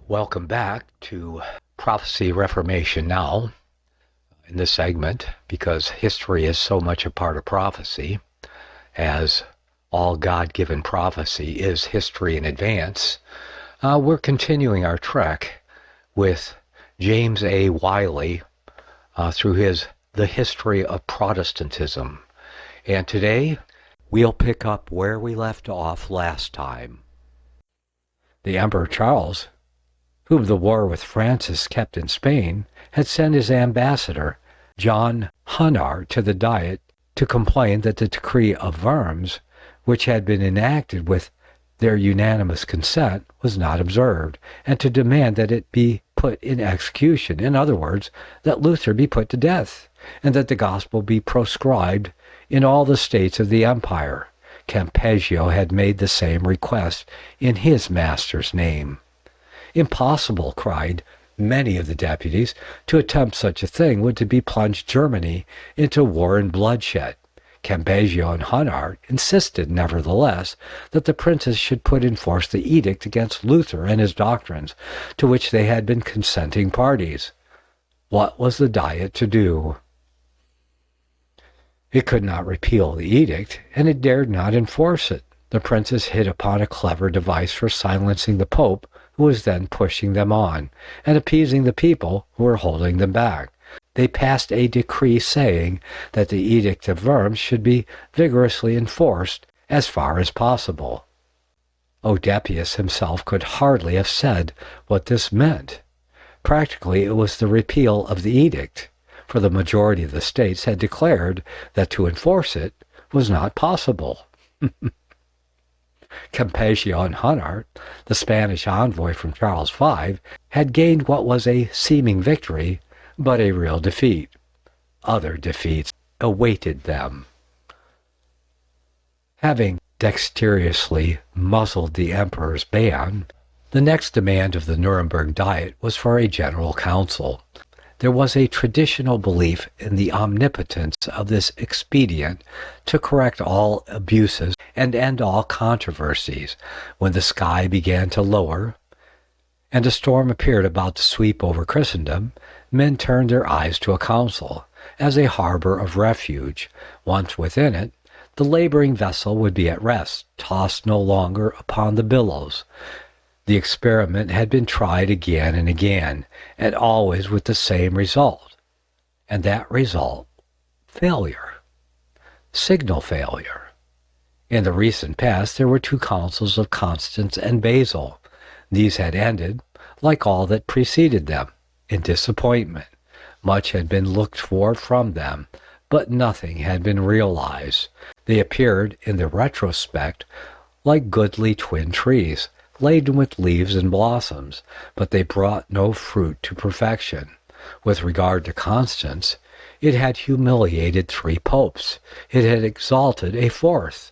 Welcome back to Prophecy Reformation Now in this segment, because history is so much a part of prophecy, as all God-given prophecy is history in advance. We're continuing our trek with James A. Wiley through his The History of Protestantism. And today we'll pick up where we left off last time. The Emperor Charles, whom the war with Francis kept in Spain, had sent his ambassador, John Hunard, to the Diet to complain that the decree of Worms, which had been enacted with their unanimous consent, was not observed, and to demand that it be put in execution. In other words, that Luther be put to death, and that the gospel be proscribed in all the states of the empire. Campeggio had made the same request in his master's name. Impossible, cried many of the deputies. To attempt such a thing would to be plunged Germany into war and bloodshed. Campeggio and Hunard insisted, nevertheless, that the princes should put in force the edict against Luther and his doctrines, to which they had been consenting parties. What was the Diet to do? It could not repeal the edict, and it dared not enforce it. The princes hit upon a clever device for silencing the Pope, who was then pushing them on, and appeasing the people who were holding them back. They passed a decree saying that the Edict of Worms should be vigorously enforced as far as possible. Odepius himself could hardly have said what this meant. Practically, it was the repeal of the edict, for the majority of the states had declared that to enforce it was not possible. Campeggio and Hunard, the Spanish envoy from Charles V, had gained what was a seeming victory, but a real defeat. Other defeats awaited them. Having dexterously muzzled the emperor's ban, the next demand of the Nuremberg Diet was for a general council. There was a traditional belief in the omnipotence of this expedient to correct all abuses and end all controversies. When the sky began to lower, and a storm appeared about to sweep over Christendom, men turned their eyes to a council as a harbor of refuge. Once within it, the laboring vessel would be at rest, tossed no longer upon the billows. The experiment had been tried again and again, and always with the same result. And that result, failure. Signal failure. In the recent past, there were 2 councils of Constance and Basel. These had ended, like all that preceded them, in disappointment. Much had been looked for from them, but nothing had been realized. They appeared, in the retrospect, like goodly twin trees, laden with leaves and blossoms, but they brought no fruit to perfection. With regard to Constance, it had humiliated 3 popes. It had exalted a 4th,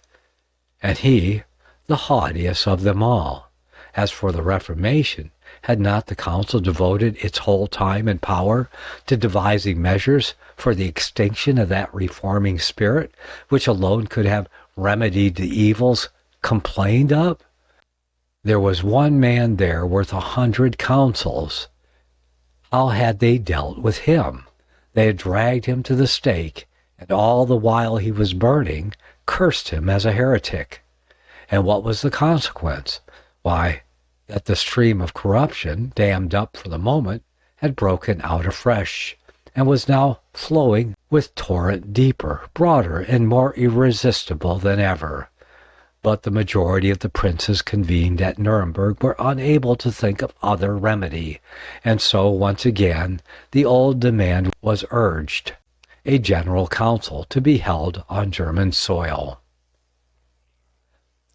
and he, the haughtiest of them all. As for the Reformation, had not the council devoted its whole time and power to devising measures for the extinction of that reforming spirit, which alone could have remedied the evils complained of? There was one man there worth 100 councils. How had they dealt with him? They had dragged him to the stake, and all the while he was burning, cursed him as a heretic. And what was the consequence? Why, that the stream of corruption, dammed up for the moment, had broken out afresh, and was now flowing with torrent deeper, broader, and more irresistible than ever. But the majority of the princes convened at Nuremberg were unable to think of other remedy, and so once again the old demand was urged, a general council to be held on German soil.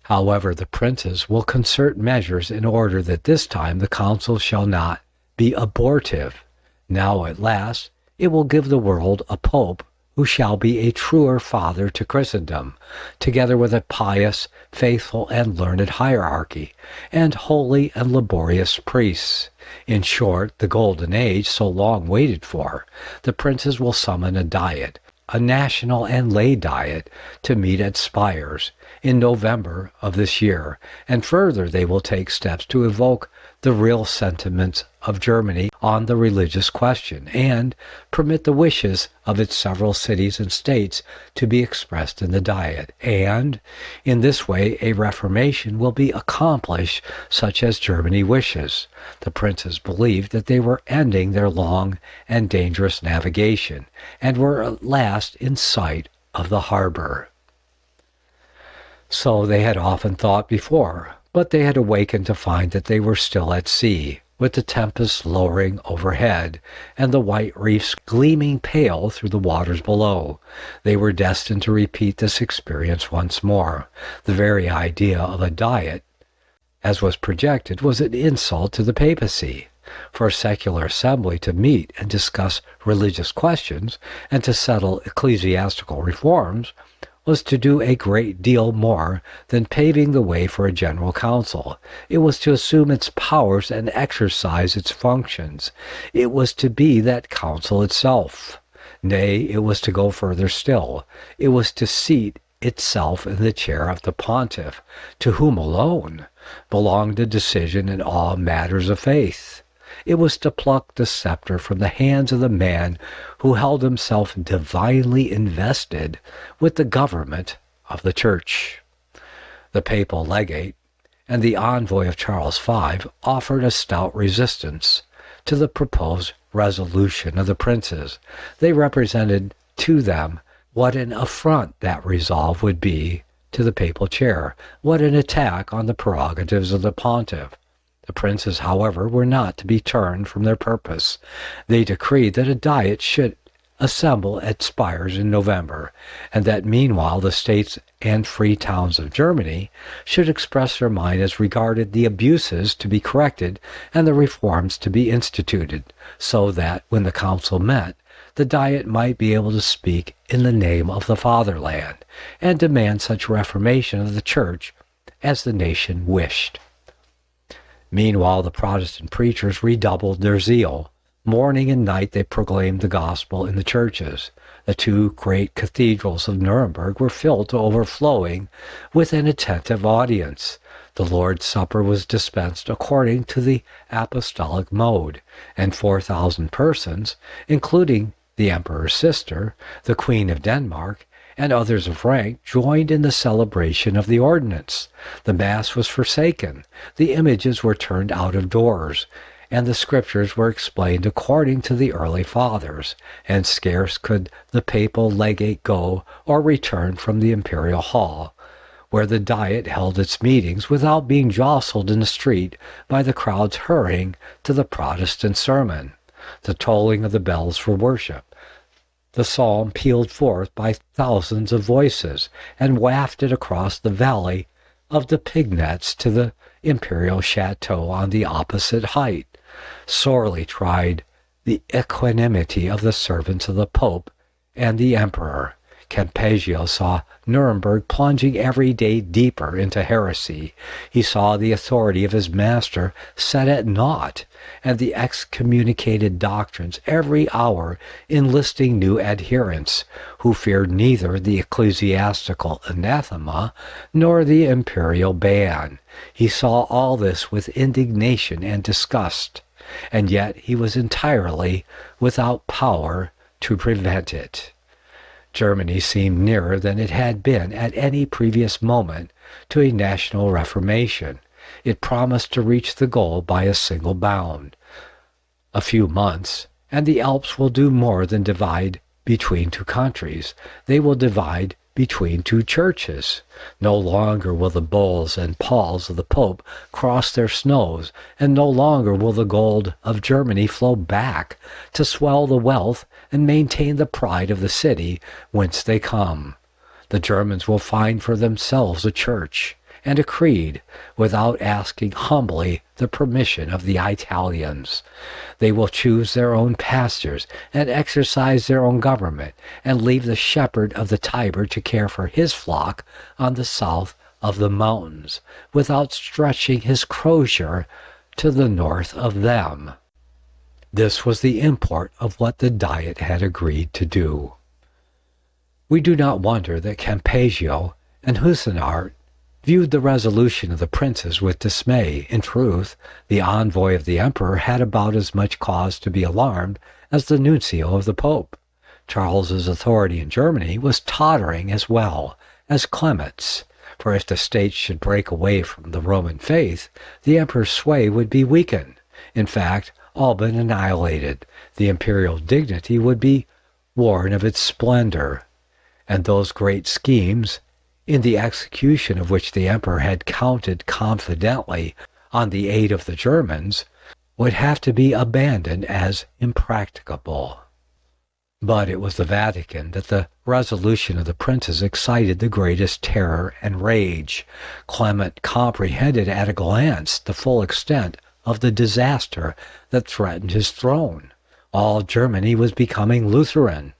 However, the princes will concert measures in order that this time the council shall not be abortive. Now at last it will give the world a pope who shall be a truer father to Christendom, together with a pious, faithful, and learned hierarchy, and holy and laborious priests. In short, the golden age so long waited for. The princes will summon a diet, a national and lay diet to meet at Spires in November of this year, and further they will take steps to evoke the real sentiments of Germany on the religious question and permit the wishes of its several cities and states to be expressed in the Diet. And in this way a reformation will be accomplished such as Germany wishes. The princes believed that they were ending their long and dangerous navigation and were at last in sight of the harbor. So they had often thought before, but they had awakened to find that they were still at sea, with the tempest lowering overhead, and the white reefs gleaming pale through the waters below. They were destined to repeat this experience once more. The very idea of a diet, as was projected, was an insult to the papacy. For a secular assembly to meet and discuss religious questions and to settle ecclesiastical reforms was to do a great deal more than paving the way for a general council. It was to assume its powers and exercise its functions. It was to be that council itself. Nay, it was to go further still. It was to seat itself in the chair of the pontiff, to whom alone belonged the decision in all matters of faith. It was to pluck the scepter from the hands of the man who held himself divinely invested with the government of the Church. The papal legate and the envoy of Charles V offered a stout resistance to the proposed resolution of the princes. They represented to them what an affront that resolve would be to the papal chair, what an attack on the prerogatives of the pontiff. The princes, however, were not to be turned from their purpose. They decreed that a diet should assemble at Spires in November, and that meanwhile the states and free towns of Germany should express their mind as regarded the abuses to be corrected and the reforms to be instituted, so that when the council met, the Diet might be able to speak in the name of the fatherland and demand such reformation of the Church as the nation wished. Meanwhile, the Protestant preachers redoubled their zeal. Morning and night they proclaimed the gospel in the churches. The two great cathedrals of Nuremberg were filled to overflowing with an attentive audience. The Lord's Supper was dispensed according to the apostolic mode, and 4,000 persons, including the Emperor's sister, the Queen of Denmark, and others of rank, joined in the celebration of the ordinance. The Mass was forsaken, the images were turned out of doors, and the Scriptures were explained according to the early Fathers, and scarce could the papal legate go or return from the imperial hall, where the Diet held its meetings, without being jostled in the street by the crowds hurrying to the Protestant sermon, the tolling of the bells for worship, the psalm pealed forth by thousands of voices and wafted across the valley of the Pignets to the imperial chateau on the opposite height. Sorely tried the equanimity of the servants of the Pope and the Emperor. Campeggio saw Nuremberg plunging every day deeper into heresy. He saw the authority of his master set at naught, and the excommunicated doctrines every hour enlisting new adherents, who feared neither the ecclesiastical anathema nor the imperial ban. He saw all this with indignation and disgust, and yet he was entirely without power to prevent it. Germany seemed nearer than it had been at any previous moment to a national reformation. It promised to reach the goal by a single bound. A few months, and the Alps will do more than divide between two countries. They will divide between two churches. No longer will the bulls and palls of the Pope cross their snows, and no longer will the gold of Germany flow back to swell the wealth and maintain the pride of the city whence they come. The Germans will find for themselves a church and a creed without asking humbly the permission of the Italians. They will choose their own pastors and exercise their own government, and leave the shepherd of the Tiber to care for his flock on the south of the mountains, without stretching his crozier to the north of them. This was the import of what the Diet had agreed to do. We do not wonder that Campeggio and Husenart viewed the resolution of the princes with dismay. In truth, the envoy of the emperor had about as much cause to be alarmed as the nuncio of the pope. Charles's authority in Germany was tottering as well as Clement's, for if the states should break away from the Roman faith, the emperor's sway would be weakened, in fact, all but annihilated. The imperial dignity would be worn of its splendor, and those great schemes, in the execution of which the emperor had counted confidently on the aid of the Germans, would have to be abandoned as impracticable. But it was the Vatican that the resolution of the princes excited the greatest terror and rage. Clement comprehended at a glance the full extent of the disaster that threatened his throne. All Germany was becoming Lutheran.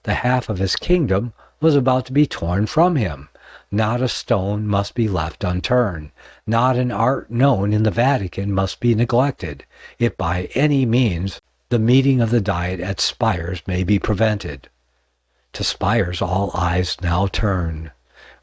The half of his kingdom was about to be torn from him. Not a stone must be left unturned. Not an art known in the Vatican must be neglected, if by any means the meeting of the Diet at Spires may be prevented. To Spires all eyes now turn,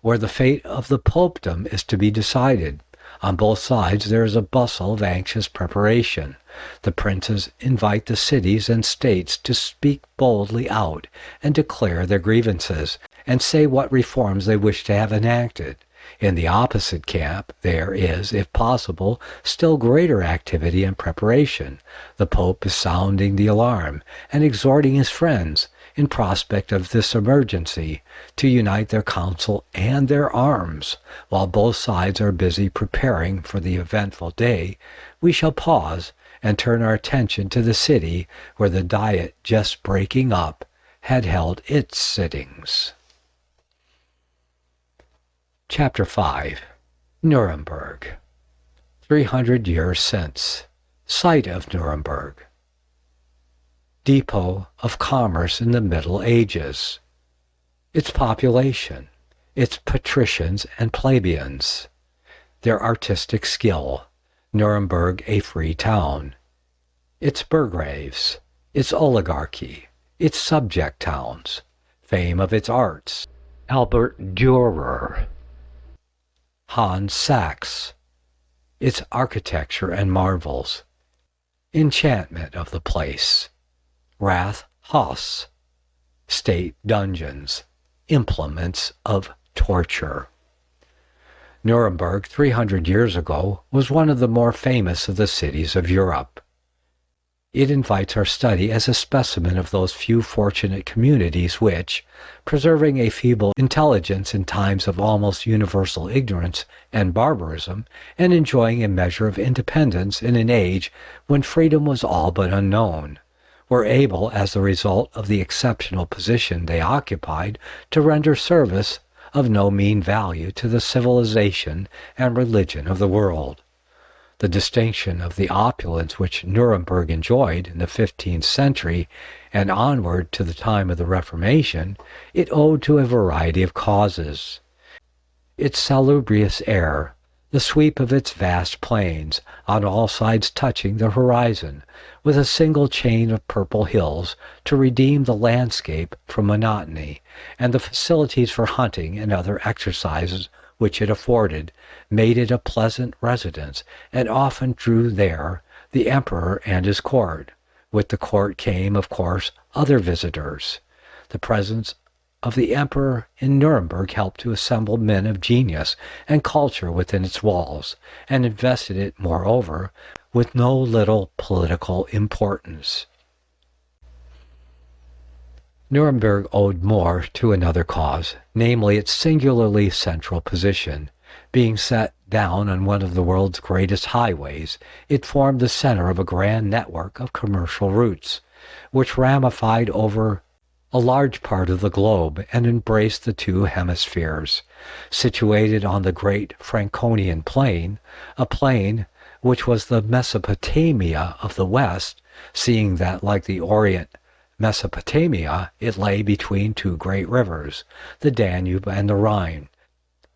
where the fate of the popedom is to be decided. On both sides there is a bustle of anxious preparation. The princes invite the cities and states to speak boldly out and declare their grievances, and say what reforms they wish to have enacted. In the opposite camp there is, if possible, still greater activity and preparation. The Pope is sounding the alarm and exhorting his friends, in prospect of this emergency, to unite their counsel and their arms. While both sides are busy preparing for the eventful day, we shall pause and turn our attention to the city where the Diet, just breaking up, had held its sittings. Chapter 5. Nuremberg. 300 years since. Site of Nuremberg. Depot of commerce in the Middle Ages. Its population, its patricians and plebeians, their artistic skill, Nuremberg a free town, its burgraves, its oligarchy, its subject towns, fame of its arts, Albert Dürer, Hans Sachs, its architecture and marvels, enchantment of the place, Rathaus, state dungeons, implements of torture. Nuremberg 300 years ago was one of the more famous of the cities of Europe. It invites our study as a specimen of those few fortunate communities which, preserving a feeble intelligence in times of almost universal ignorance and barbarism, and enjoying a measure of independence in an age when freedom was all but unknown, were able, as the result of the exceptional position they occupied, to render service of no mean value to the civilization and religion of the world. The distinction of the opulence which Nuremberg enjoyed in the 15th century and onward to the time of the Reformation, it owed to a variety of causes. Its salubrious air, the sweep of its vast plains, on all sides touching the horizon, with a single chain of purple hills to redeem the landscape from monotony, and the facilities for hunting and other exercises which it afforded, made it a pleasant residence, and often drew there the emperor and his court. With the court came, of course, other visitors. The presence of the emperor in Nuremberg helped to assemble men of genius and culture within its walls, and invested it, moreover, with no little political importance. Nuremberg owed more to another cause, namely its singularly central position. Being set down on one of the world's greatest highways, it formed the center of a grand network of commercial routes, which ramified over a large part of the globe and embraced the two hemispheres. Situated on the great Franconian plain, a plain which was the Mesopotamia of the West, seeing that, like the Orient Mesopotamia, it lay between two great rivers, the Danube and the Rhine.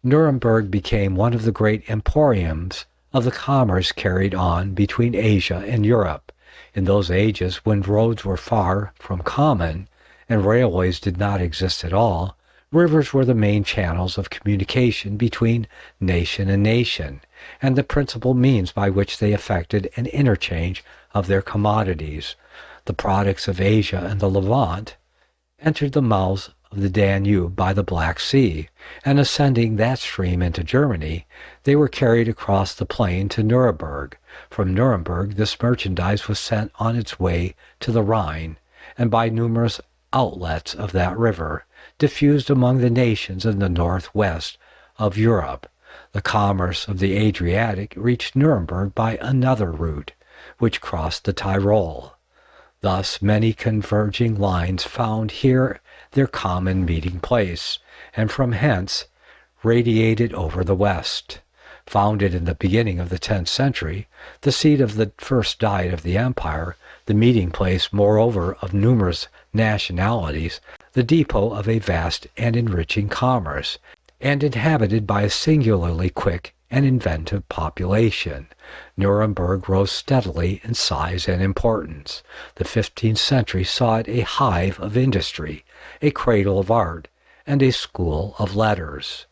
Nuremberg became one of the great emporiums of the commerce carried on between Asia and Europe. In those ages when roads were far from common, and railways did not exist at all, Rivers were the main channels of communication between nation and nation, and the principal means by which they effected an interchange of their commodities. The products of Asia and the Levant entered the mouths of the Danube by the Black Sea, and ascending that stream into Germany, they were carried across the plain to Nuremberg. From Nuremberg this merchandise was sent on its way to the Rhine, and by numerous outlets of that river, diffused among the nations in the northwest of Europe. The commerce of the Adriatic reached Nuremberg by another route, which crossed the Tyrol. Thus many converging lines found here their common meeting place, and from hence radiated over the west. Founded in the beginning of the 10th century, the seat of the first Diet of the Empire, the meeting place, moreover, of numerous nationalities, the depot of a vast and enriching commerce, and inhabited by a singularly quick and inventive population, Nuremberg rose steadily in size and importance. The 15th century saw it a hive of industry, a cradle of art, and a school of letters.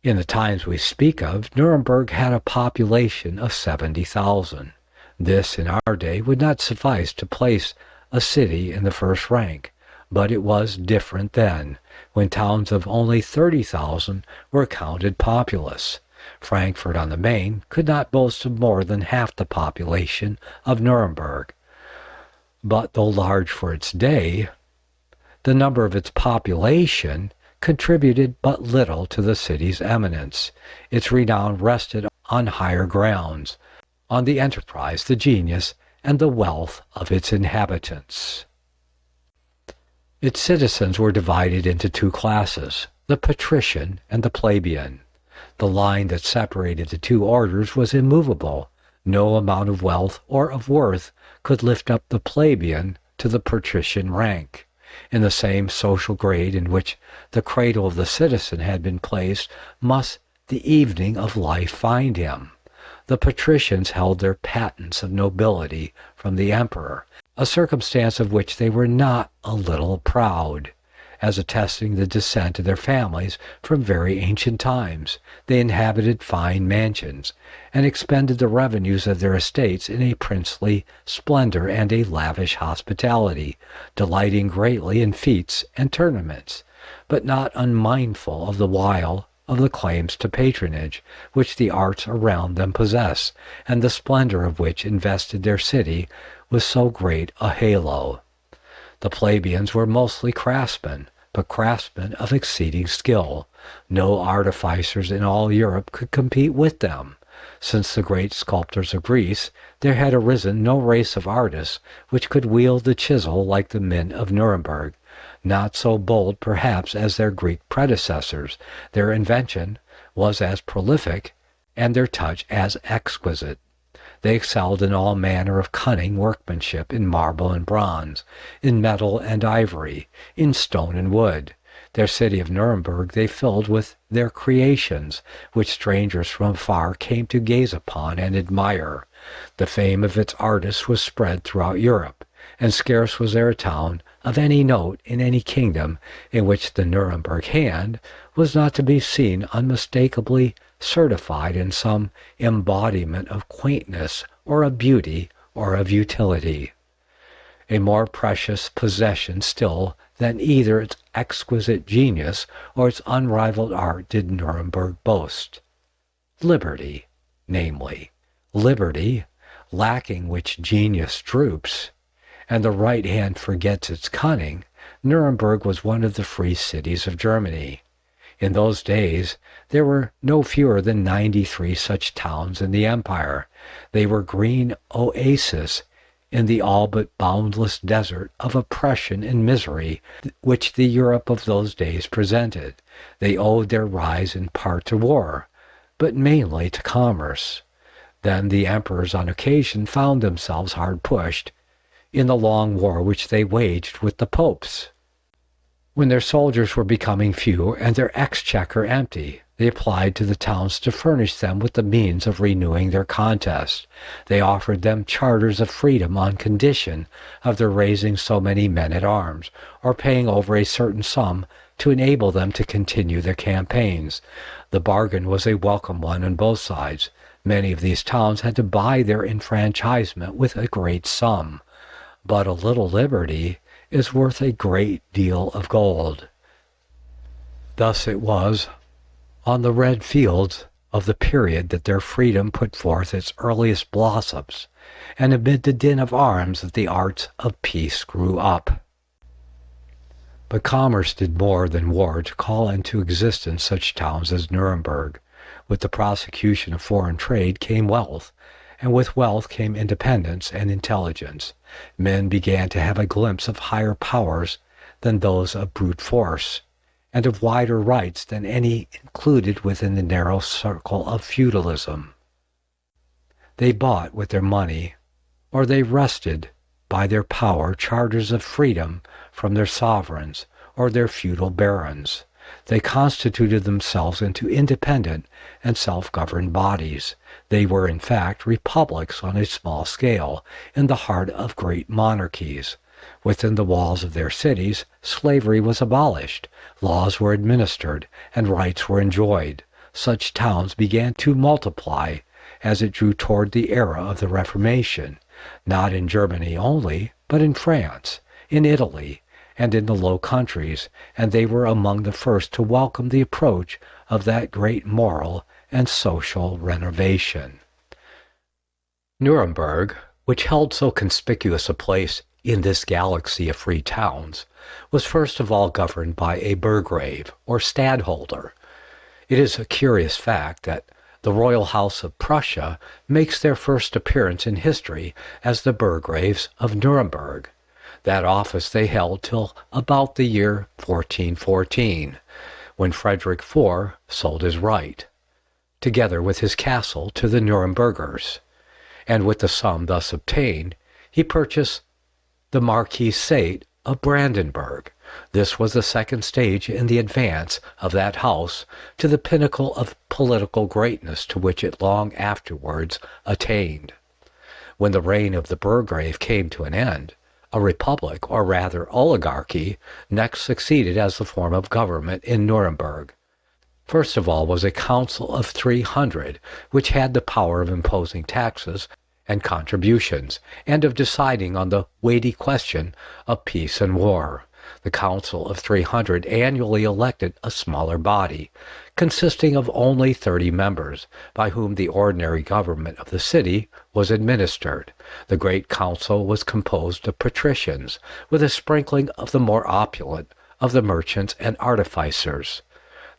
In the times we speak of, Nuremberg had a population of 70,000. This, in our day, would not suffice to place a city in the first rank, but it was different then, when towns of only 30,000 were counted populous. Frankfurt on the Main could not boast of more than half the population of Nuremberg. But though large for its day, the number of its population contributed but little to the city's eminence. Its renown rested on higher grounds, on the enterprise, the genius, and the wealth of its inhabitants. Its citizens were divided into two classes, the patrician and the plebeian. The line that separated the two orders was immovable. No amount of wealth or of worth could lift up the plebeian to the patrician rank. In the same social grade in which the cradle of the citizen had been placed must the evening of life find him. The patricians held their patents of nobility from the emperor, a circumstance of which they were not a little proud. As attesting the descent of their families from very ancient times, they inhabited fine mansions, and expended the revenues of their estates in a princely splendor and a lavish hospitality, delighting greatly in feasts and tournaments, but not unmindful of the while of the claims to patronage which the arts around them possess, and the splendor of which invested their city with so great a halo. The plebeians were mostly craftsmen, but craftsmen of exceeding skill. No artificers in all Europe could compete with them. Since the great sculptors of Greece, there had arisen no race of artists which could wield the chisel like the men of Nuremberg. Not so bold, perhaps, as their Greek predecessors, their invention was as prolific, and their touch as exquisite. They excelled in all manner of cunning workmanship, in marble and bronze, in metal and ivory, in stone and wood. Their city of Nuremberg they filled with their creations, which strangers from far came to gaze upon and admire. The fame of its artists was spread throughout Europe, and scarce was there a town of any note in any kingdom in which the Nuremberg hand was not to be seen unmistakably certified in some embodiment of quaintness or of beauty or of utility. A more precious possession still than either its exquisite genius or its unrivaled art did Nuremberg boast. Liberty, namely, liberty, lacking which genius droops, and the right hand forgets its cunning. Nuremberg was one of the free cities of Germany. In those days there were no fewer than 93 such towns in the empire. They were green oases in the all but boundless desert of oppression and misery which the Europe of those days presented. They owed their rise in part to war, but mainly to commerce. Then the emperors on occasion found themselves hard pushed in the long war which they waged with the popes. When their soldiers were becoming few and their exchequer empty, they applied to the towns to furnish them with the means of renewing their contest. They offered them charters of freedom on condition of their raising so many men at arms, or paying over a certain sum to enable them to continue their campaigns. The bargain was a welcome one on both sides. Many of these towns had to buy their enfranchisement with a great sum, but a little liberty is worth a great deal of gold. Thus it was on the red fields of the period that their freedom put forth its earliest blossoms, and amid the din of arms that the arts of peace grew up. But commerce did more than war to call into existence such towns as Nuremberg. With the prosecution of foreign trade came wealth, and with wealth came independence and intelligence. Men began to have a glimpse of higher powers than those of brute force, and of wider rights than any included within the narrow circle of feudalism. They bought with their money, or they wrested by their power charters of freedom from their sovereigns or their feudal barons. They constituted themselves into independent and self-governed bodies. They were in fact republics on a small scale, in the heart of great monarchies. Within the walls of their cities, slavery was abolished, laws were administered, and rights were enjoyed. Such towns began to multiply as it drew toward the era of the Reformation, not in Germany only, but in France, in Italy, and in the Low Countries, and they were among the first to welcome the approach of that great moral and social renovation. Nuremberg, which held so conspicuous a place in this galaxy of free towns, was first of all governed by a burgrave, or stadtholder. It is a curious fact that the royal house of Prussia makes their first appearance in history as the burgraves of Nuremberg. That office they held till about the year 1414, when Frederick IV sold his right, together with his castle, to the Nurembergers, and with the sum thus obtained, he purchased the Marquisate of Brandenburg. This was the second stage in the advance of that house to the pinnacle of political greatness to which it long afterwards attained. When the reign of the burgrave came to an end, a republic, or rather oligarchy, next succeeded as the form of government in Nuremberg. First of all was a council of 300, which had the power of imposing taxes and contributions, and of deciding on the weighty question of peace and war. The Council of 300 annually elected a smaller body, consisting of only 30 members, by whom the ordinary government of the city was administered. The Great Council was composed of patricians, with a sprinkling of the more opulent, of the merchants and artificers.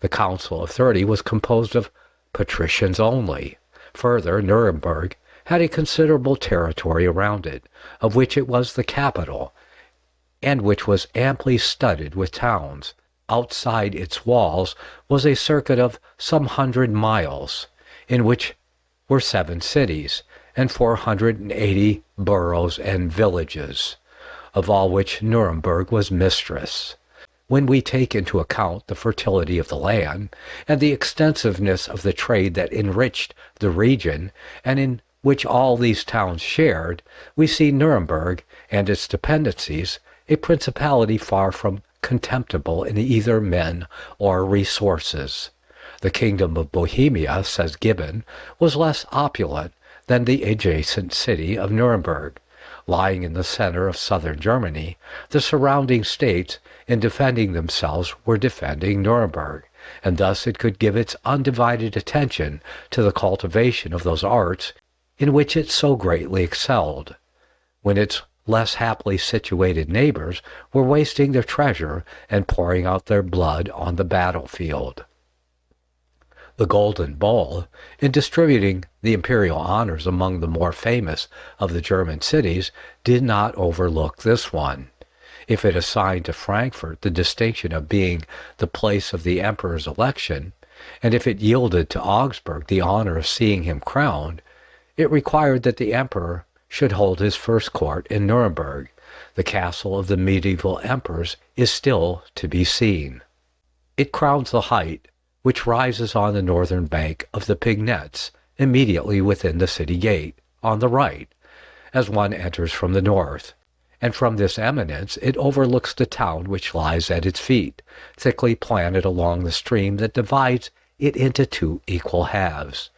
The Council of 30 was composed of patricians only. Further, Nuremberg had a considerable territory around it, of which it was the capital, and which was amply studded with towns. Outside its walls was a circuit of some 100 miles, in which were 7 cities, and 480 boroughs and villages, of all which Nuremberg was mistress. When we take into account the fertility of the land, and the extensiveness of the trade that enriched the region, and in which all these towns shared, we see Nuremberg and its dependencies a principality far from contemptible in either men or resources. The kingdom of Bohemia, says Gibbon, was less opulent than the adjacent city of Nuremberg. Lying in the center of southern Germany, the surrounding states, in defending themselves, were defending Nuremberg, and thus it could give its undivided attention to the cultivation of those arts in which it so greatly excelled, when its less happily situated neighbors were wasting their treasure and pouring out their blood on the battlefield. The Golden Bull, in distributing the imperial honors among the more famous of the German cities, did not overlook this one. If it assigned to Frankfurt the distinction of being the place of the emperor's election, and if it yielded to Augsburg the honor of seeing him crowned, it required that the emperor should hold his first court in Nuremberg. The castle of the medieval emperors is still to be seen. It crowns the height which rises on the northern bank of the Pignets, immediately within the city gate, on the right, as one enters from the north, and from this eminence it overlooks the town which lies at its feet, thickly planted along the stream that divides it into two equal halves.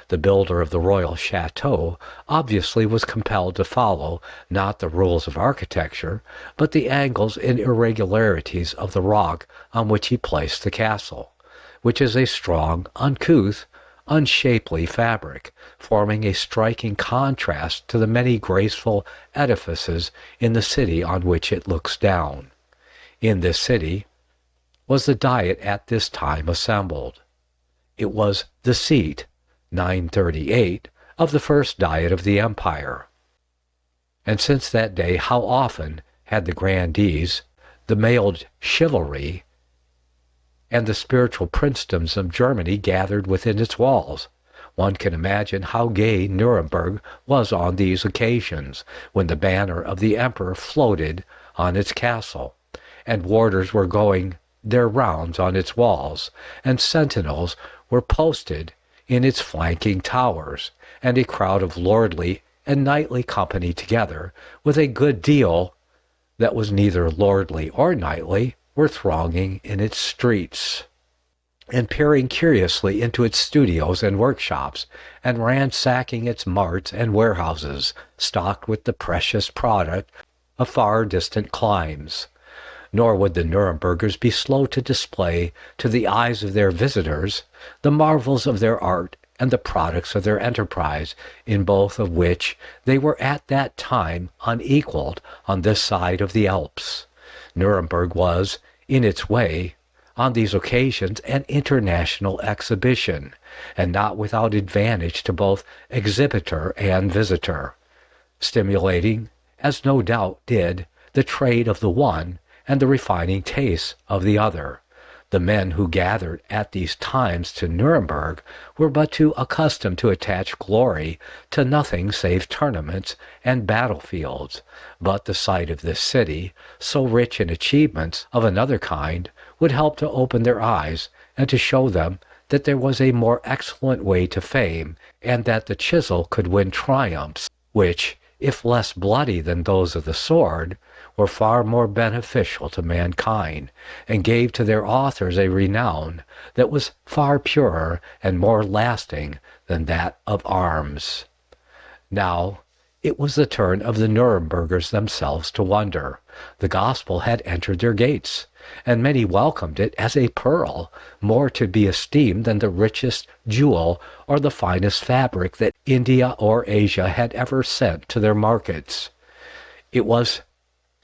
The builder of the royal chateau obviously was compelled to follow not the rules of architecture, but the angles and irregularities of the rock on which he placed the castle, which is a strong, uncouth, unshapely fabric, forming a striking contrast to the many graceful edifices in the city on which it looks down. In this city was the Diet at this time assembled. It was the seat, 938, of the first Diet of the Empire. And since that day how often had the grandees, the mailed chivalry, and the spiritual princedoms of Germany gathered within its walls. One can imagine how gay Nuremberg was on these occasions, when the banner of the emperor floated on its castle, and warders were going their rounds on its walls, and sentinels were posted in its flanking towers, and a crowd of lordly and knightly company together, with a good deal that was neither lordly or knightly, were thronging in its streets, and peering curiously into its studios and workshops, and ransacking its marts and warehouses, stocked with the precious product of far distant climes. Nor would the Nurembergers be slow to display to the eyes of their visitors the marvels of their art and the products of their enterprise, in both of which they were at that time unequaled on this side of the Alps. Nuremberg was, in its way, on these occasions an international exhibition, and not without advantage to both exhibitor and visitor, stimulating, as no doubt did, the trade of the one and the refining tastes of the other. The men who gathered at these times to Nuremberg were but too accustomed to attach glory to nothing save tournaments and battlefields, but the sight of this city, so rich in achievements of another kind, would help to open their eyes and to show them that there was a more excellent way to fame, and that the chisel could win triumphs which, if less bloody than those of the sword, were far more beneficial to mankind, and gave to their authors a renown that was far purer and more lasting than that of arms. Now, it was the turn of the Nurembergers themselves to wonder. The gospel had entered their gates, and many welcomed it as a pearl, more to be esteemed than the richest jewel or the finest fabric that India or Asia had ever sent to their markets. It was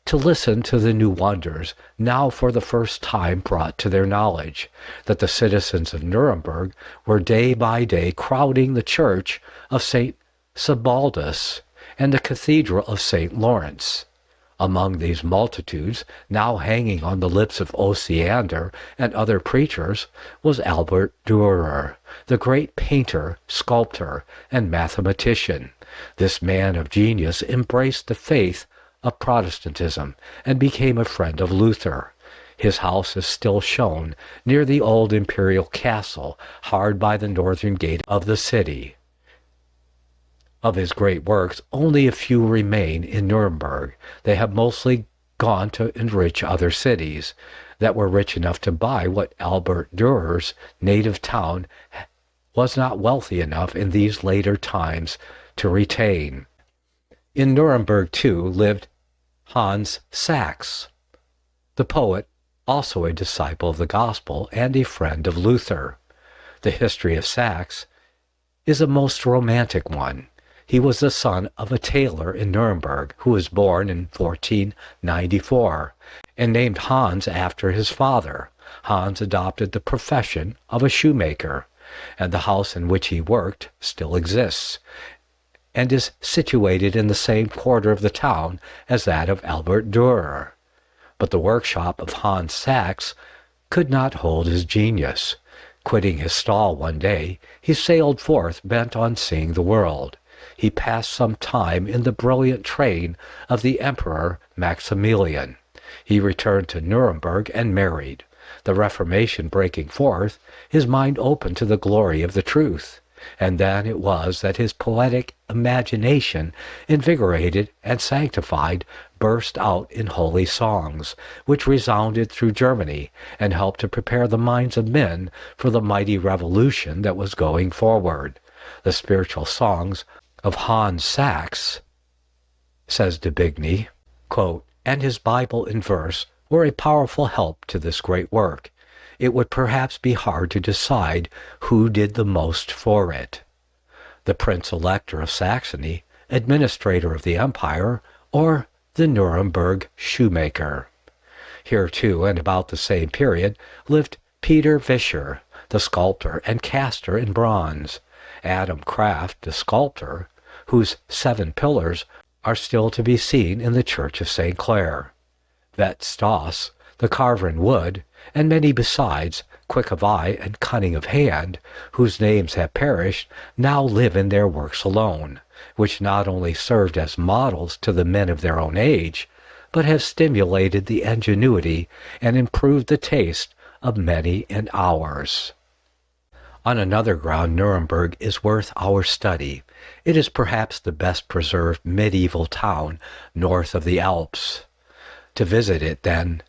to listen to the new wonders, now for the first time brought to their knowledge, that the citizens of Nuremberg were day by day crowding the church of St. Sebaldus and the cathedral of St. Lawrence. Among these multitudes, now hanging on the lips of Osiander and other preachers, was Albert Dürer, the great painter, sculptor, and mathematician. This man of genius embraced the faith of Protestantism and became a friend of Luther. His house is still shown near the old imperial castle, hard by the northern gate of the city. Of his great works, only a few remain in Nuremberg. They have mostly gone to enrich other cities that were rich enough to buy what Albert Dürer's native town was not wealthy enough in these later times to retain. In Nuremberg, too, lived Hans Sachs, the poet, also a disciple of the gospel and a friend of Luther. The history of Sachs is a most romantic one. He was the son of a tailor in Nuremberg, who was born in 1494, and named Hans after his father. Hans adopted the profession of a shoemaker, and the house in which he worked still exists, and is situated in the same quarter of the town as that of Albert Dürer. But the workshop of Hans Sachs could not hold his genius. Quitting his stall one day, he sailed forth bent on seeing the world. He passed some time in the brilliant train of the Emperor Maximilian. He returned to Nuremberg and married. The Reformation breaking forth, his mind opened to the glory of the truth. And then it was that his poetic imagination, invigorated and sanctified, burst out in holy songs, which resounded through Germany and helped to prepare the minds of men for the mighty revolution that was going forward. The spiritual songs of Hans Sachs, says de Bigny, quote, and his Bible in verse were a powerful help to this great work. It would perhaps be hard to decide who did the most for it. The Prince Elector of Saxony, administrator of the empire, or the Nuremberg shoemaker. Here, too, and about the same period, lived Peter Vischer, the sculptor and caster in bronze, Adam Kraft, the sculptor, whose 7 pillars are still to be seen in the Church of St. Clair, Vet Stoss, the carver in wood, and many besides, quick of eye and cunning of hand, whose names have perished, now live in their works alone, which not only served as models to the men of their own age, but have stimulated the ingenuity and improved the taste of many in ours. On another ground, Nuremberg is worth our study. It is perhaps the best preserved medieval town north of the Alps. To visit it, then,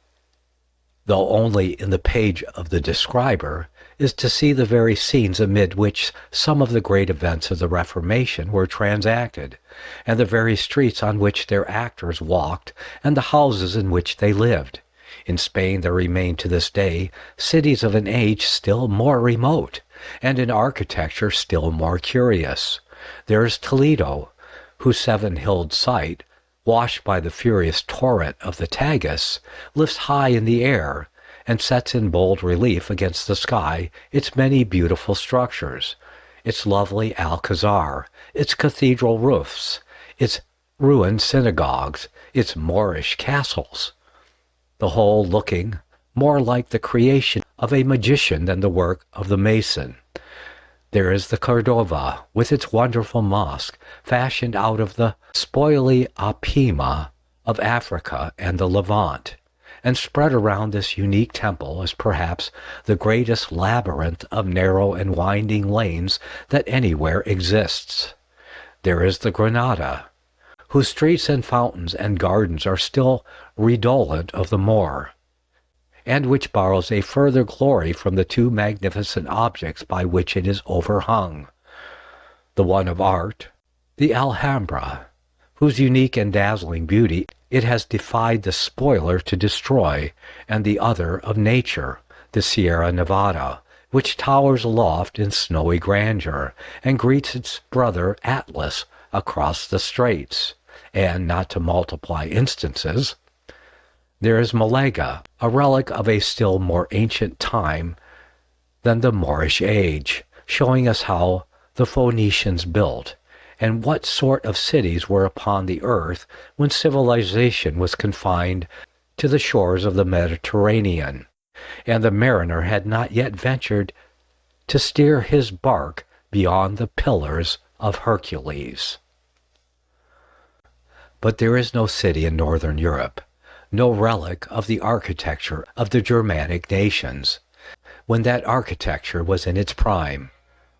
though only in the page of the describer, is to see the very scenes amid which some of the great events of the Reformation were transacted, and the very streets on which their actors walked, and the houses in which they lived. In Spain there remain to this day cities of an age still more remote, and in architecture still more curious. There is Toledo, whose 7-hilled site, washed by the furious torrent of the Tagus, lifts high in the air, and sets in bold relief against the sky its many beautiful structures, its lovely Alcazar, its cathedral roofs, its ruined synagogues, its Moorish castles, the whole looking more like the creation of a magician than the work of the mason. There is the Cordova, with its wonderful mosque, fashioned out of the spoili apima of Africa and the Levant, and spread around this unique temple is perhaps the greatest labyrinth of narrow and winding lanes that anywhere exists. There is the Granada, whose streets and fountains and gardens are still redolent of the Moor, and which borrows a further glory from the 2 magnificent objects by which it is overhung, the one of art, the Alhambra, whose unique and dazzling beauty it has defied the spoiler to destroy, and the other of nature, the Sierra Nevada, which towers aloft in snowy grandeur, and greets its brother Atlas across the straits. And, not to multiply instances, there is Malaga, a relic of a still more ancient time than the Moorish age, showing us how the Phoenicians built, and what sort of cities were upon the earth when civilization was confined to the shores of the Mediterranean, and the mariner had not yet ventured to steer his bark beyond the Pillars of Hercules. But there is no city in northern Europe, no relic of the architecture of the Germanic nations, when that architecture was in its prime,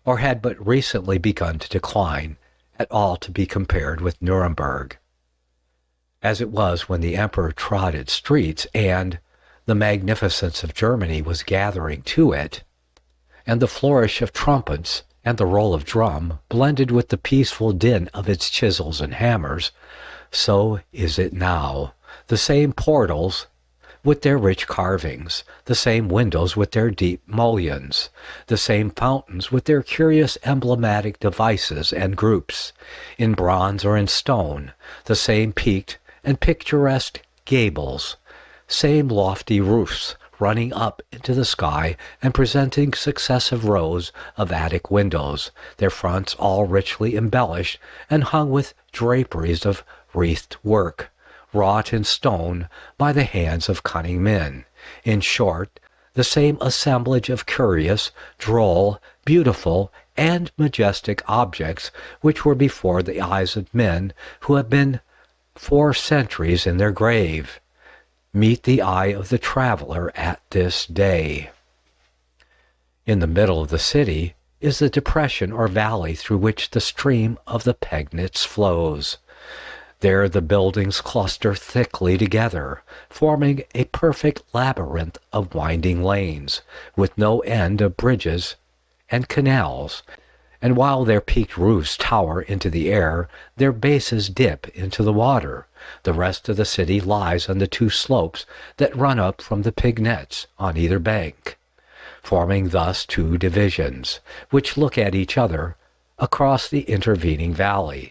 or had but recently begun to decline, at all to be compared with Nuremberg, as it was when the emperor trod its streets, and the magnificence of Germany was gathering to it, and the flourish of trumpets and the roll of drum blended with the peaceful din of its chisels and hammers. So is it now. The same portals with their rich carvings, the same windows with their deep mullions, the same fountains with their curious emblematic devices and groups, in bronze or in stone, the same peaked and picturesque gables, same lofty roofs running up into the sky and presenting successive rows of attic windows, their fronts all richly embellished and hung with draperies of wreathed work, wrought in stone by the hands of cunning men. In short, the same assemblage of curious, droll, beautiful, and majestic objects which were before the eyes of men who have been 4 centuries in their grave, meet the eye of the traveler at this day. In the middle of the city is the depression or valley through which the stream of the Pegnitz flows. There the buildings cluster thickly together, forming a perfect labyrinth of winding lanes, with no end of bridges and canals, and while their peaked roofs tower into the air, their bases dip into the water. The rest of the city lies on the two slopes that run up from the pignets on either bank, forming thus two divisions, which look at each other across the intervening valley.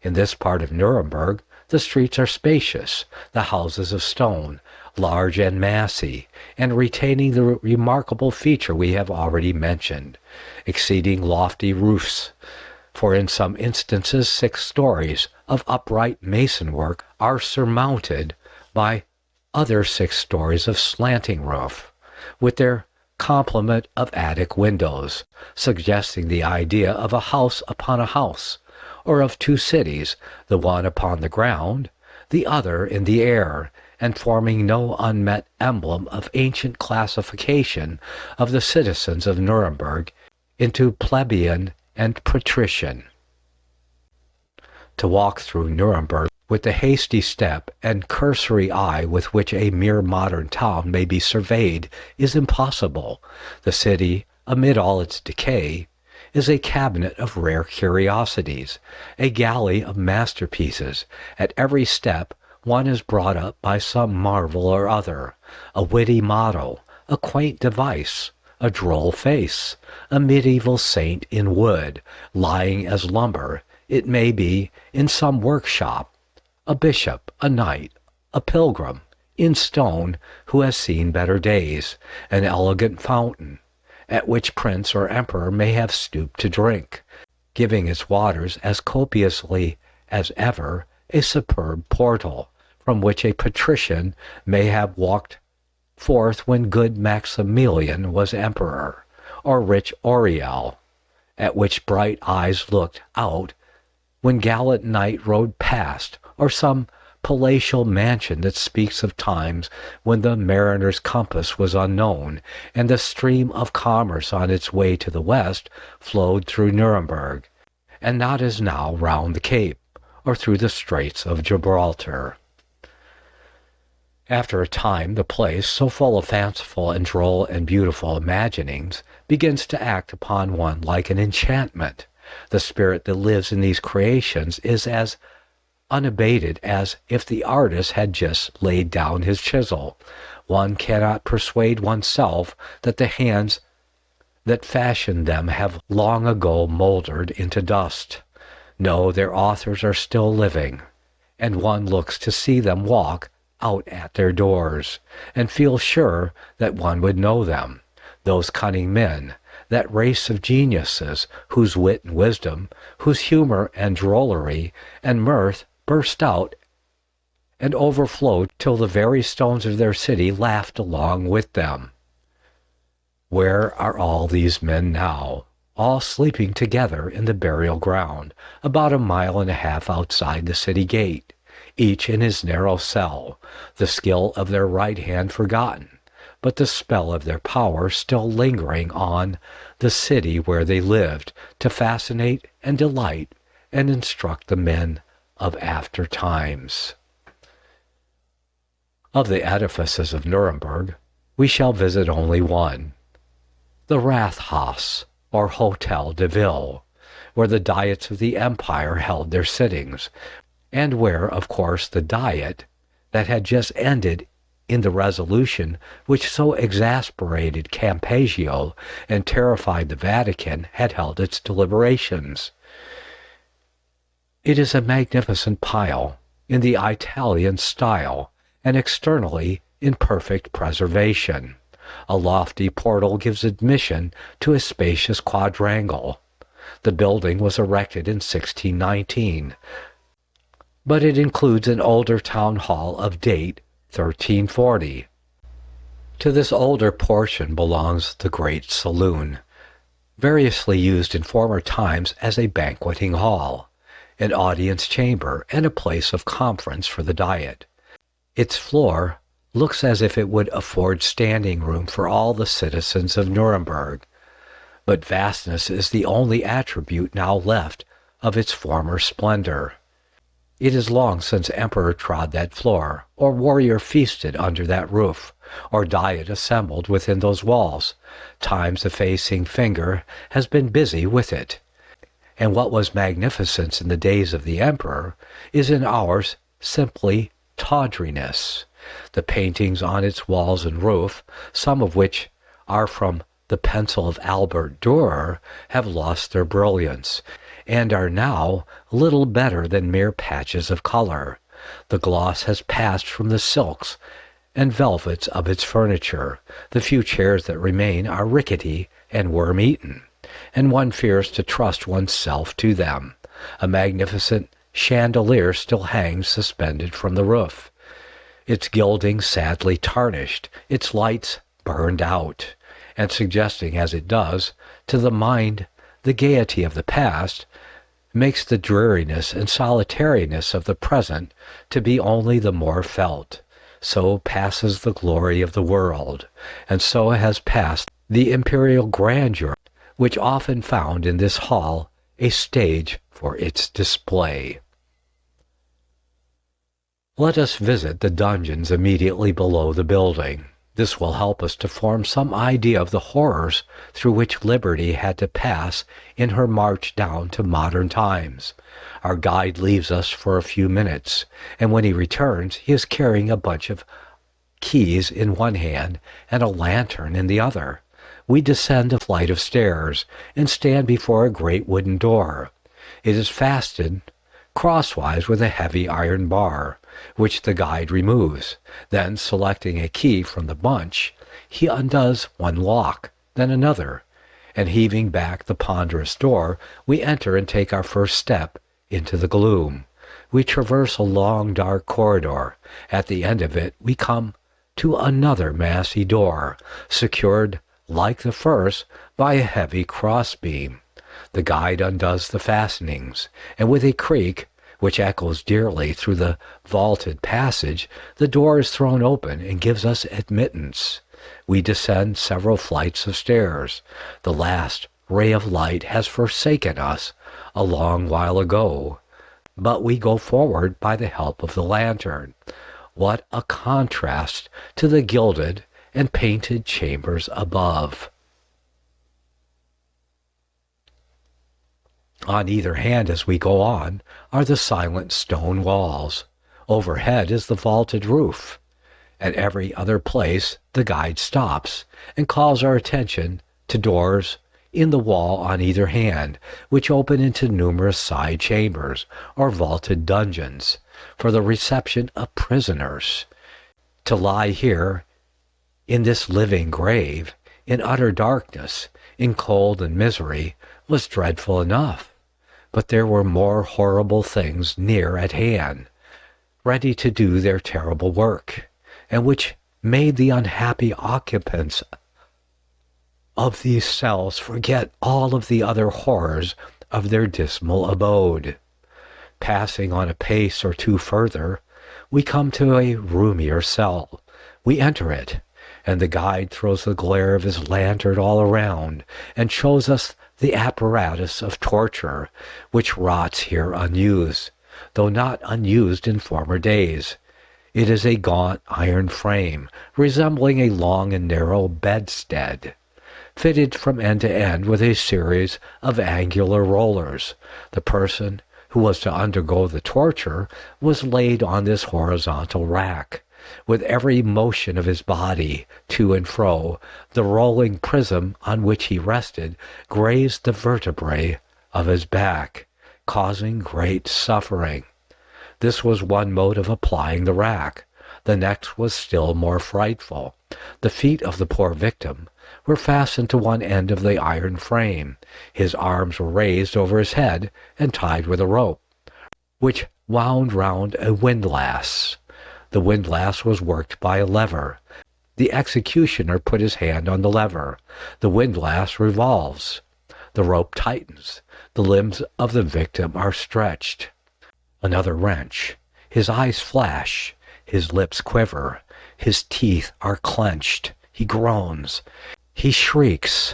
In this part of Nuremberg, the streets are spacious, the houses of stone, large and massy, and retaining the remarkable feature we have already mentioned, exceeding lofty roofs, for in some instances 6 stories of upright mason work are surmounted by other 6 stories of slanting roof, with their complement of attic windows, suggesting the idea of a house upon a house, or of 2 cities, the one upon the ground, the other in the air, and forming no unmet emblem of ancient classification of the citizens of Nuremberg into plebeian and patrician. To walk through Nuremberg with the hasty step and cursory eye with which a mere modern town may be surveyed is impossible. The city, amid all its decay, is a cabinet of rare curiosities, a galley of masterpieces. At every step one is brought up by some marvel or other, a witty motto, a quaint device, a droll face, a medieval saint in wood, lying as lumber, it may be, in some workshop, a bishop, a knight, a pilgrim, in stone, who has seen better days, an elegant fountain, at which prince or emperor may have stooped to drink, giving its waters as copiously as ever, a superb portal, from which a patrician may have walked forth when good Maximilian was emperor, or rich Auriel, at which bright eyes looked out when gallant knight rode past, or some palatial mansion that speaks of times when the mariner's compass was unknown, and the stream of commerce on its way to the west flowed through Nuremberg, and not as now round the Cape, or through the Straits of Gibraltar. After a time, the place, so full of fanciful and droll and beautiful imaginings, begins to act upon one like an enchantment. The spirit that lives in these creations is as unabated as if the artist had just laid down his chisel. One cannot persuade oneself that the hands that fashioned them have long ago mouldered into dust. No, their authors are still living, and one looks to see them walk out at their doors, and feel sure that one would know them, those cunning men, that race of geniuses whose wit and wisdom, whose humor and drollery and mirth burst out and overflowed till the very stones of their city laughed along with them. Where are all these men now? All sleeping together in the burial ground, about 1.5 miles outside the city gate, each in his narrow cell, the skill of their right hand forgotten, but the spell of their power still lingering on the city where they lived, to fascinate and delight and instruct the men of after times. Of the edifices of Nuremberg, we shall visit only one, the Rathaus, or Hotel de Ville, where the diets of the empire held their sittings, and where, of course, the diet that had just ended in the resolution which so exasperated Campeggio and terrified the Vatican had held its deliberations. It is a magnificent pile, in the Italian style, and externally in perfect preservation. A lofty portal gives admission to a spacious quadrangle. The building was erected in 1619, but it includes an older town hall of date 1340. To this older portion belongs the great saloon, variously used in former times as a banqueting hall, an audience chamber, and a place of conference for the diet. Its floor looks as if it would afford standing room for all the citizens of Nuremberg, but vastness is the only attribute now left of its former splendor. It is long since emperor trod that floor, or warrior feasted under that roof, or diet assembled within those walls. Time's effacing finger has been busy with it. And what was magnificence in the days of the emperor is in ours simply tawdriness. The paintings on its walls and roof, some of which are from the pencil of Albert Dürer, have lost their brilliance, and are now little better than mere patches of color. The gloss has passed from the silks and velvets of its furniture. The few chairs that remain are rickety and worm-eaten, and one fears to trust oneself to them. A magnificent chandelier still hangs suspended from the roof, its gilding sadly tarnished, its lights burned out, and suggesting as it does to the mind the gaiety of the past, makes the dreariness and solitariness of the present to be only the more felt. So passes the glory of the world, and so has passed the imperial grandeur which often found in this hall a stage for its display. Let us visit the dungeons immediately below the building. This will help us to form some idea of the horrors through which liberty had to pass in her march down to modern times. Our guide leaves us for a few minutes, and when he returns he is carrying a bunch of keys in one hand and a lantern in the other. We descend a flight of stairs and stand before a great wooden door. It is fastened crosswise with a heavy iron bar, which the guide removes. Then, selecting a key from the bunch, he undoes one lock, then another, and heaving back the ponderous door, we enter and take our first step into the gloom. We traverse a long, dark corridor. At the end of it, we come to another massy door, secured, like the first, by a heavy crossbeam. The guide undoes the fastenings, and with a creak, which echoes dearly through the vaulted passage, the door is thrown open and gives us admittance. We descend several flights of stairs. The last ray of light has forsaken us a long while ago, but we go forward by the help of the lantern. What a contrast to the gilded and painted chambers above! On either hand as we go on are the silent stone walls. Overhead is the vaulted roof. At every other place the guide stops and calls our attention to doors in the wall on either hand, which open into numerous side chambers or vaulted dungeons for the reception of prisoners. To lie here in this living grave, in utter darkness, in cold and misery, was dreadful enough. But there were more horrible things near at hand, ready to do their terrible work, and which made the unhappy occupants of these cells forget all of the other horrors of their dismal abode. Passing on a pace or two further, we come to a roomier cell. We enter it, and the guide throws the glare of his lantern all around, and shows us the apparatus of torture, which rots here unused, though not unused in former days. It is a gaunt iron frame, resembling a long and narrow bedstead, fitted from end to end with a series of angular rollers. The person who was to undergo the torture was laid on this horizontal rack. With every motion of his body to and fro, the rolling prism on which he rested grazed the vertebrae of his back, causing great suffering. This was one mode of applying the rack. The next was still more frightful. The feet of the poor victim were fastened to one end of the iron frame. His arms were raised over his head and tied with a rope, which wound round a windlass. The windlass was worked by a lever. The executioner put his hand on the lever. The windlass revolves. The rope tightens. The limbs of the victim are stretched. Another wrench. His eyes flash. His lips quiver. His teeth are clenched. He groans. He shrieks.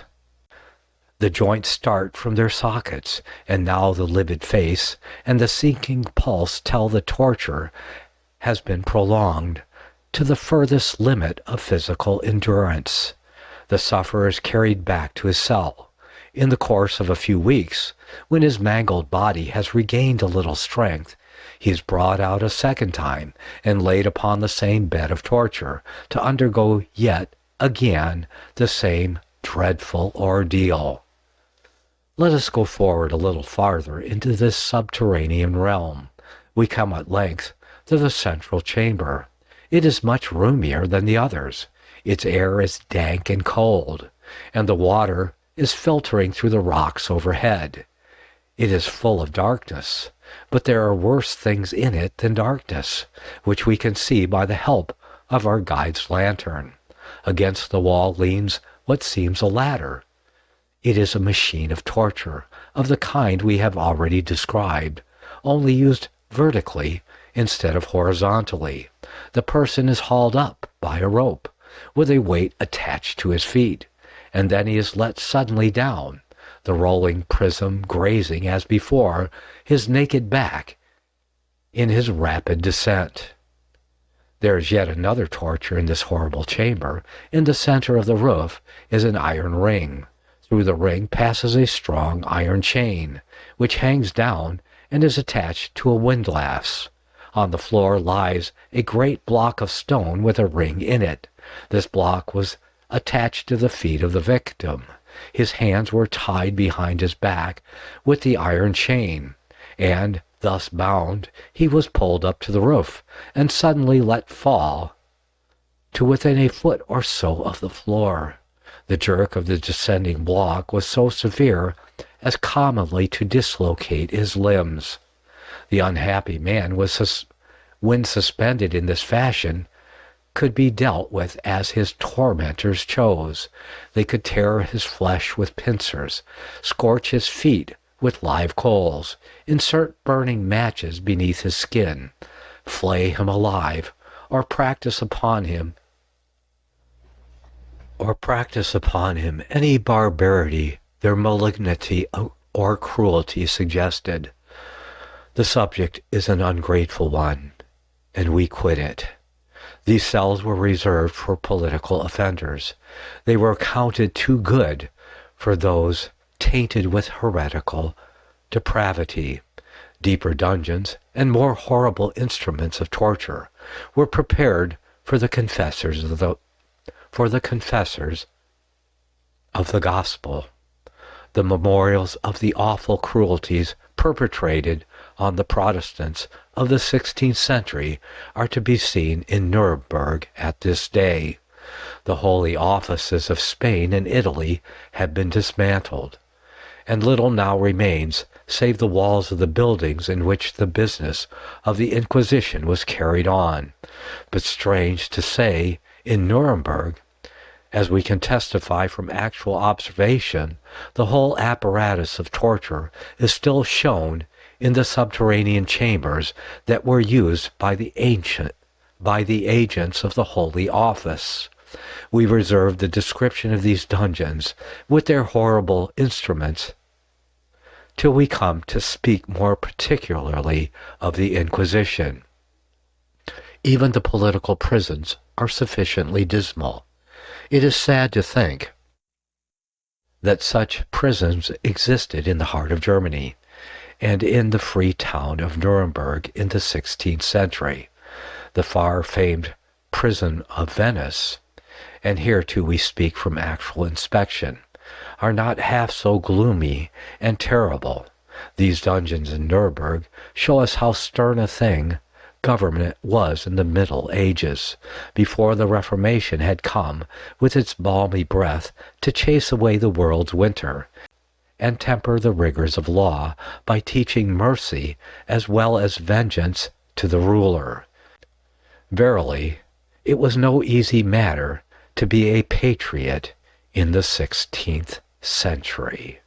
The joints start from their sockets, and now the livid face and the sinking pulse tell the torture has been prolonged to the furthest limit of physical endurance. The sufferer is carried back to his cell. In the course of a few weeks, when his mangled body has regained a little strength, he is brought out a second time and laid upon the same bed of torture to undergo yet again the same dreadful ordeal. Let us go forward a little farther into this subterranean realm. We come at length to the central chamber. It is much roomier than the others. Its air is dank and cold, and the water is filtering through the rocks overhead. It is full of darkness, but there are worse things in it than darkness, which we can see by the help of our guide's lantern. Against the wall leans what seems a ladder. It is a machine of torture, of the kind we have already described, only used vertically instead of horizontally. The person is hauled up by a rope, with a weight attached to his feet, and then he is let suddenly down, the rolling prism grazing as before his naked back in his rapid descent. There is yet another torture in this horrible chamber. In the center of the roof is an iron ring. Through the ring passes a strong iron chain, which hangs down and is attached to a windlass. On the floor lies a great block of stone with a ring in it. This block was attached to the feet of the victim. His hands were tied behind his back with the iron chain, and, thus bound, he was pulled up to the roof and suddenly let fall to within a foot or so of the floor. The jerk of the descending block was so severe as commonly to dislocate his limbs. The unhappy man when suspended in this fashion, could be dealt with as his tormentors chose. They could tear his flesh with pincers, scorch his feet with live coals, insert burning matches beneath his skin, flay him alive, or practice upon him any barbarity their malignity or cruelty suggested. The subject is an ungrateful one, and we quit it. These cells were reserved for political offenders. They were counted too good for those tainted with heretical depravity. Deeper dungeons and more horrible instruments of torture were prepared for the confessors of the gospel. The memorials of the awful cruelties perpetrated on the Protestants of the 16th century are to be seen in Nuremberg at this day. The holy offices of Spain and Italy have been dismantled, and little now remains save the walls of the buildings in which the business of the Inquisition was carried on. But strange to say, in Nuremberg, as we can testify from actual observation, the whole apparatus of torture is still shown in the subterranean chambers that were used by the agents of the Holy Office. We reserve the description of these dungeons, with their horrible instruments, till we come to speak more particularly of the Inquisition. Even the political prisons are sufficiently dismal. It is sad to think that such prisons existed in the heart of Germany, and in the free town of Nuremberg in the 16th century. The far-famed prison of Venice, and here too we speak from actual inspection, are not half so gloomy and terrible. These dungeons in Nuremberg show us how stern a thing government was in the Middle Ages, before the Reformation had come with its balmy breath to chase away the world's winter, and temper the rigors of law by teaching mercy as well as vengeance to the ruler. Verily, it was no easy matter to be a patriot in the 16th century.